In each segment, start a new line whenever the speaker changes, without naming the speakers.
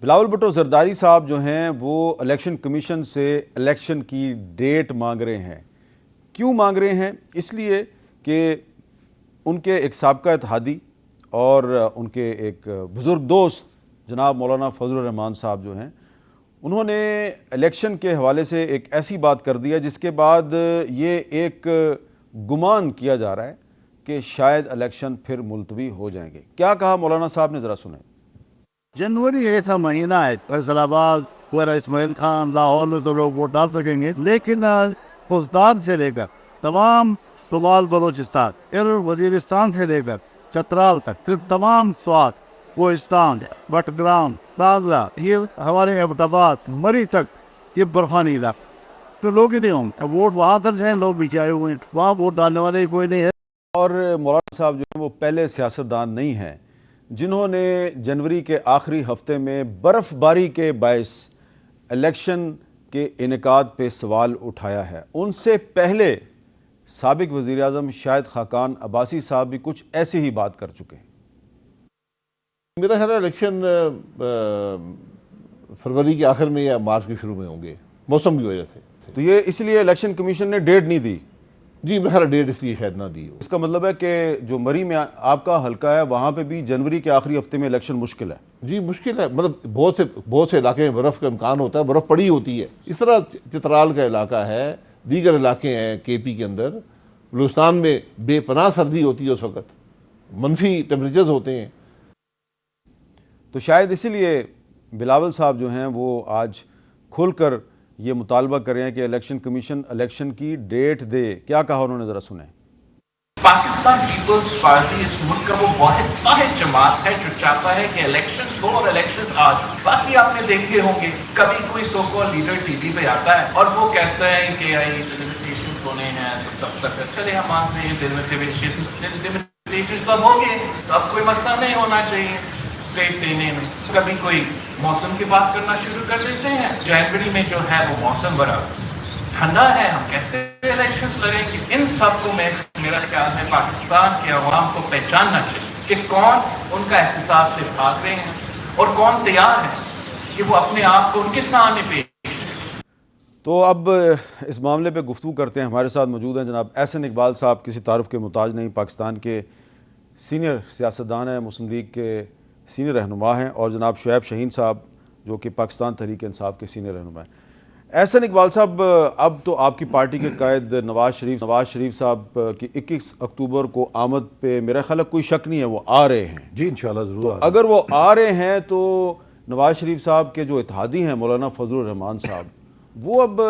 بلاول بھٹو زرداری صاحب جو ہیں وہ الیکشن کمیشن سے الیکشن کی ڈیٹ مانگ رہے ہیں. کیوں مانگ رہے ہیں؟ اس لیے کہ ان کے ایک سابقہ اتحادی اور ان کے ایک بزرگ دوست جناب مولانا فضل الرحمان صاحب جو ہیں انہوں نے الیکشن کے حوالے سے ایک ایسی بات کر دیا جس کے بعد یہ ایک گمان کیا جا رہا ہے کہ شاید الیکشن پھر ملتوی ہو جائیں گے. کیا کہا مولانا صاحب نے، ذرا سنیں.
جنوری ایسا مہینہ ہے فیصل آباد پورا اسماعیل خان لاہور میں تو لوگ ووٹ ڈال سکیں گے، لیکن خوزدار سے لے کر تمام شمال بلوچستان پھر وزیرستان سے لے کر چترال تک پھر تمام سوات کوہستان بٹگرام سازلہ یہ ہمارے ابٹاباد مری تک یہ برفانی علاقہ تو لوگ ہی نہیں ہوں گے. ووٹ وہاں تک ہیں، لوگ بھی آئے ہوئے ہیں، وہاں ووٹ ڈالنے والے کوئی نہیں ہے.
اور مولانا صاحب جو ہیں وہ پہلے سیاستدان نہیں ہیں جنہوں نے جنوری کے آخری ہفتے میں برف باری کے باعث الیکشن کے انعقاد پہ سوال اٹھایا ہے. ان سے پہلے سابق وزیر اعظم شاہد خاقان عباسی صاحب بھی کچھ ایسی ہی بات کر چکے ہیں.
میرا خیال ہے الیکشن فروری کے آخر میں یا مارچ کے شروع میں ہوں گے، موسم کی وجہ سے.
تو یہ اس لیے الیکشن کمیشن نے ڈیٹ نہیں دی.
جی میرا خیال ہے ڈیٹ اس لیے شاید نہ دی ہو.
اس کا مطلب ہے کہ جو مری میں آپ کا حلقہ ہے وہاں پہ بھی جنوری کے آخری ہفتے میں الیکشن مشکل ہے.
جی مشکل ہے، مطلب بہت سے علاقے میں برف کا امکان ہوتا ہے، برف پڑی ہوتی ہے. اس طرح چترال کا علاقہ ہے، دیگر علاقے ہیں کے پی کے اندر، بلوچستان میں بے پناہ سردی ہوتی ہے، اس وقت منفی ٹیمپریچرز ہوتے ہیں.
تو شاید اسی لیے بلاول صاحب جو ہیں وہ آج کھل کر یہ مطالبہ کر رہے ہیں کہ الیکشن کمیشن الیکشن کی ڈیٹ دے. کیا کہا انہوں نے، ذرا سنیں.
پاکستان پیپلز پارٹی اس ملک کا وہ واحد جماعت ہے جو چاہتا ہے کہ الیکشنز ہو اور الیکشنز آ جائیں. باقی آپ نے دیکھے ہوں گے کبھی کوئی سو کال لیڈر ٹی وی پہ آتا ہے اور وہ کہتا ہے کہ لمیٹیشنز ہونے ہیں تو تب تک چلے ہم مانتے ہیں لمیٹیشنز تو ہو گئے تو اب کوئی مسئلہ نہیں ہونا چاہیے ڈیٹ دینے میں. کبھی کوئی موسم کی بات کرنا شروع کر دیتے ہیں. جنوری میں جو ہے وہ موسم بڑا ٹھنڈا ہے، ہم کیسے الیکشنز لڑیں گے؟ ان سب کو میرا خیال ہے پاکستان کے عوام کو پہچاننا چاہیے کہ کون ان کا احتساب سے بھاگ رہے ہیں اور کون تیار ہے کہ وہ اپنے آپ کو ان کے سامنے پیش.
تو اب اس معاملے پہ گفتگو کرتے ہیں. ہمارے ساتھ موجود ہیں جناب احسن اقبال صاحب، کسی تعارف کے محتاج نہیں، پاکستان کے سینئر سیاستدان ہیں، مسلم لیگ کے سینئر رہنما ہیں، اور جناب شعیب شہین صاحب جو کہ پاکستان تحریک انصاف کے سینئر رہنما ہیں. احسن اقبال صاحب، اب تو آپ کی پارٹی کے قائد نواز شریف صاحب کی 21 اکتوبر کو آمد پہ میرا خیال ہے کوئی شک نہیں ہے، وہ آ رہے ہیں.
جی انشاءاللہ ضرور.
اگر وہ آ رہے ہیں تو نواز شریف صاحب کے جو اتحادی ہیں مولانا فضل الرحمان صاحب، وہ اب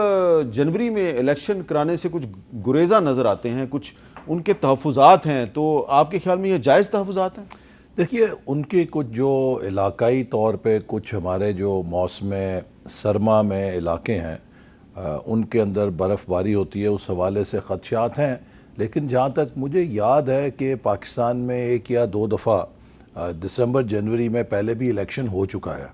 جنوری میں الیکشن کرانے سے کچھ گریزاں نظر آتے ہیں، کچھ ان کے تحفظات ہیں. تو آپ کے خیال میں یہ جائز تحفظات ہیں؟
دیکھیے ان کے کچھ جو علاقائی طور پہ کچھ ہمارے جو موسم سرما میں علاقے ہیں ان کے اندر برف باری ہوتی ہے، اس حوالے سے خدشات ہیں. لیکن جہاں تک مجھے یاد ہے کہ پاکستان میں 1 یا 2 دفعہ دسمبر جنوری میں پہلے بھی الیکشن ہو چکا ہے.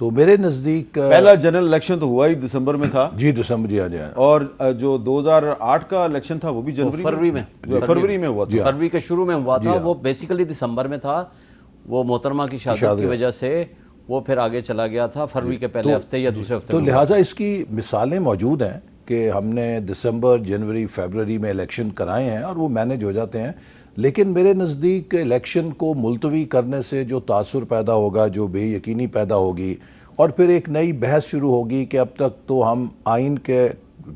تو میرے نزدیک
پہلا جنرل الیکشن تو ہوا ہی دسمبر میں تھا.
جی دسمبر، جی ہاں جی ہاں.
اور جو 2008 کا الیکشن تھا وہ بھی فروری میں ہوا تھا.
فروری کے شروع میں ہوا تھا. وہ بیسیکلی دسمبر میں تھا، وہ محترمہ کی شادی کی وجہ سے وہ پھر آگے چلا گیا تھا فروری کے پہلے ہفتے یا دوسرے ہفتے.
تو لہٰذا اس کی مثالیں موجود ہیں کہ ہم نے دسمبر جنوری فیبرری میں الیکشن کرائے ہیں اور وہ مینیج ہو جاتے ہیں. لیکن میرے نزدیک الیکشن کو ملتوی کرنے سے جو تاثر پیدا ہوگا، جو بے یقینی پیدا ہوگی، اور پھر ایک نئی بحث شروع ہوگی کہ اب تک تو ہم آئین کے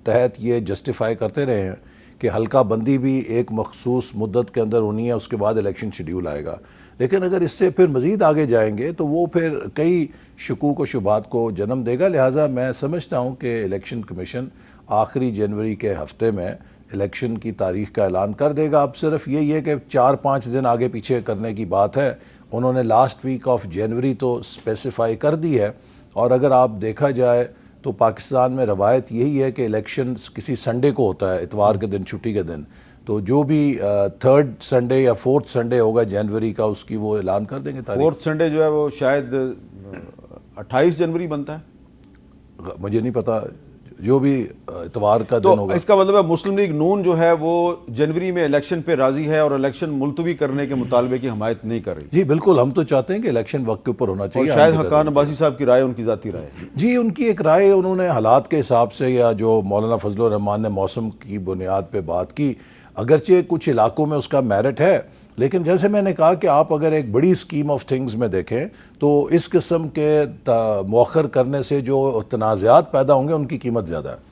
تحت یہ جسٹیفائی کرتے رہے ہیں کہ حلقہ بندی بھی ایک مخصوص مدت کے اندر ہونی ہے، اس کے بعد الیکشن شیڈیول آئے گا. لیکن اگر اس سے پھر مزید آگے جائیں گے تو وہ پھر کئی شکوک و شبہات کو جنم دے گا. لہٰذا میں سمجھتا ہوں کہ الیکشن کمیشن آخری جنوری کے ہفتے میں الیکشن کی تاریخ کا اعلان کر دے گا. اب صرف یہی ہے کہ 4-5 دن آگے پیچھے کرنے کی بات ہے. انہوں نے لاسٹ ویک آف جنوری تو اسپیسیفائی کر دی ہے. اور اگر آپ دیکھا جائے تو پاکستان میں روایت یہی ہے کہ الیکشن کسی سنڈے کو ہوتا ہے، اتوار کے دن، چھٹی کے دن. تو جو بھی 3rd سنڈے یا 4th سنڈے ہوگا جنوری کا، اس کی وہ اعلان کر دیں گے تاریخ.
4th سنڈے جو ہے وہ شاید 28 جنوری بنتا ہے.
مجھے نہیں پتا جو بھی اتوار کا
تو
دن ہوگا.
اس کا مطلب ہے مسلم لیگ نون جو ہے وہ جنوری میں الیکشن پہ راضی ہے اور الیکشن ملتوی کرنے کے مطالبے کی حمایت نہیں کر رہی.
جی بالکل, ہم تو چاہتے ہیں کہ الیکشن وقت کے اوپر ہونا
اور
چاہیے.
شاید حقان عباسی صاحب کی رائے ان کی ذاتی رائے ہے.
جی ان کی ایک رائے, انہوں نے حالات کے حساب سے, یا جو مولانا فضل الرحمان نے موسم کی بنیاد پہ بات کی, اگرچہ کچھ علاقوں میں اس کا میرٹ ہے, لیکن جیسے میں نے کہا کہ آپ اگر ایک بڑی اسکیم آف تھنگز میں دیکھیں تو اس قسم کے مؤخر کرنے سے جو تنازعات پیدا ہوں گے ان کی قیمت زیادہ ہے.